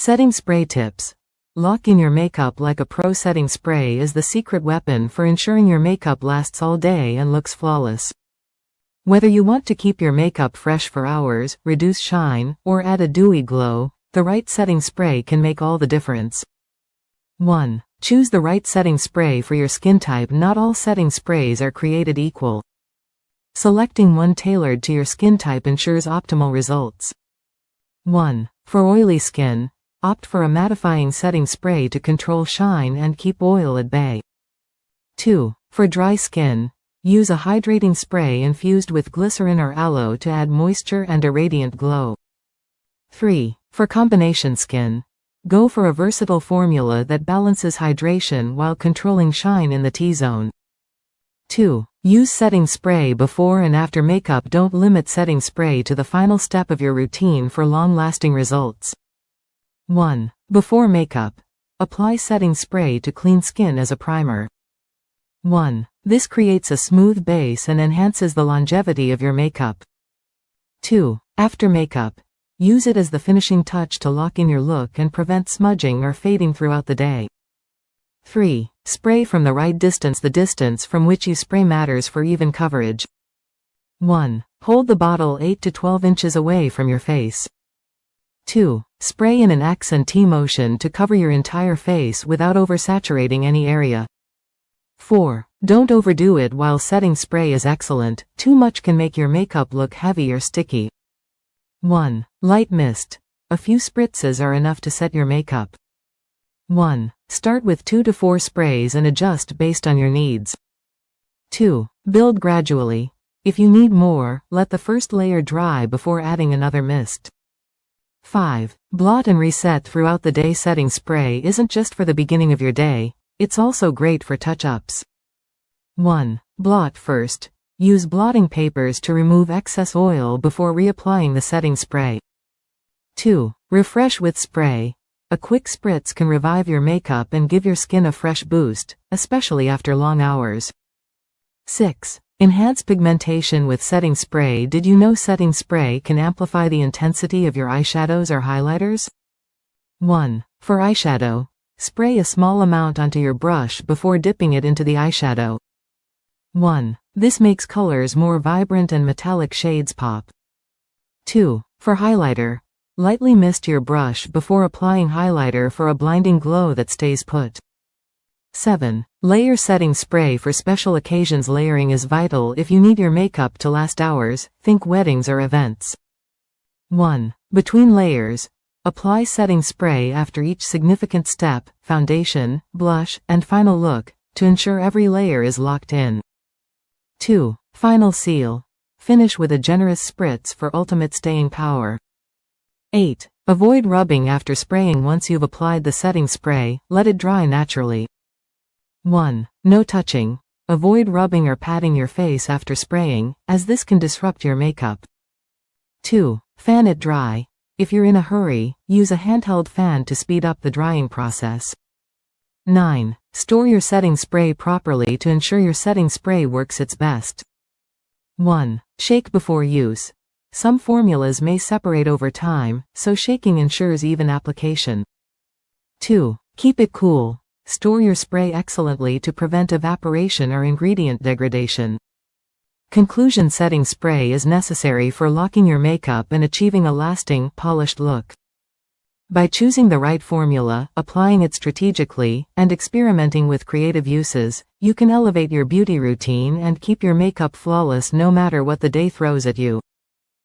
Setting spray tips. Lock in your makeup like a pro. Setting spray is the secret weapon for ensuring your makeup lasts all day and looks flawless. Whether you want to keep your makeup fresh for hours, reduce shine, or add a dewy glow, the right setting spray can make all the difference. 1. Choose the right setting spray for your skin type. Not all setting sprays are created equal. Selecting one tailored to your skin type ensures optimal results. 1. For oily skin, opt for a mattifying setting spray to control shine and keep oil at bay. 2. For dry skin, use a hydrating spray infused with glycerin or aloe to add moisture and a radiant glow. 3. For combination skin, go for a versatile formula that balances hydration while controlling shine in the T-zone. 2. Use setting spray before and after makeup. Don't limit setting spray to the final step of your routine for long-lasting results. 1. Before makeup, apply setting spray to clean skin as a primer. 1. This creates a smooth base and enhances the longevity of your makeup. 2. After makeup, use it as the finishing touch to lock in your look and prevent smudging or fading throughout the day. 3. Spray from the right distance. The distance from which you spray matters for even coverage. 1. Hold the bottle 8 to 12 inches away from your face. 2. Spray in an X and T motion to cover your entire face without oversaturating any area. 4. Don't overdo it. While setting spray is excellent, too much can make your makeup look heavy or sticky. 1. Light mist. A few spritzes are enough to set your makeup. 1. Start with 2 to 4 sprays and adjust based on your needs. 2. Build gradually. If you need more, let the first layer dry before adding another mist. 5. Blot and reset throughout the day. Setting spray isn't just for the beginning of your day, it's also great for touch-ups. 1. Blot first. Use blotting papers to remove excess oil before reapplying the setting spray. 2. Refresh with spray. A quick spritz can revive your makeup and give your skin a fresh boost, especially after long hours. 6. Enhance pigmentation with setting spray. Did you know setting spray can amplify the intensity of your eyeshadows or highlighters? 1. For eyeshadow, spray a small amount onto your brush before dipping it into the eyeshadow. 1. This makes colors more vibrant and metallic shades pop. 2. For highlighter, lightly mist your brush before applying highlighter for a blinding glow that stays put. 7. Layer setting spray for special occasions. Layering is vital if you need your makeup to last hours, think weddings or events. 1. Between layers, apply setting spray after each significant step, foundation, blush, and final look, to ensure every layer is locked in. 2. Final seal. Finish with a generous spritz for ultimate staying power. 8. Avoid rubbing after spraying. Once you've applied the setting spray, let it dry naturally. 1. No touching. Avoid rubbing or patting your face after spraying, as this can disrupt your makeup. 2. Fan it dry. If you're in a hurry, use a handheld fan to speed up the drying process. 9. Store your setting spray properly to ensure your setting spray works its best. 1. Shake before use. Some formulas may separate over time, so shaking ensures even application. 2. Keep it cool. Store your spray excellently to prevent evaporation or ingredient degradation. Conclusion: setting spray is necessary for locking your makeup and achieving a lasting, polished look. By choosing the right formula, applying it strategically, and experimenting with creative uses, you can elevate your beauty routine and keep your makeup flawless no matter what the day throws at you.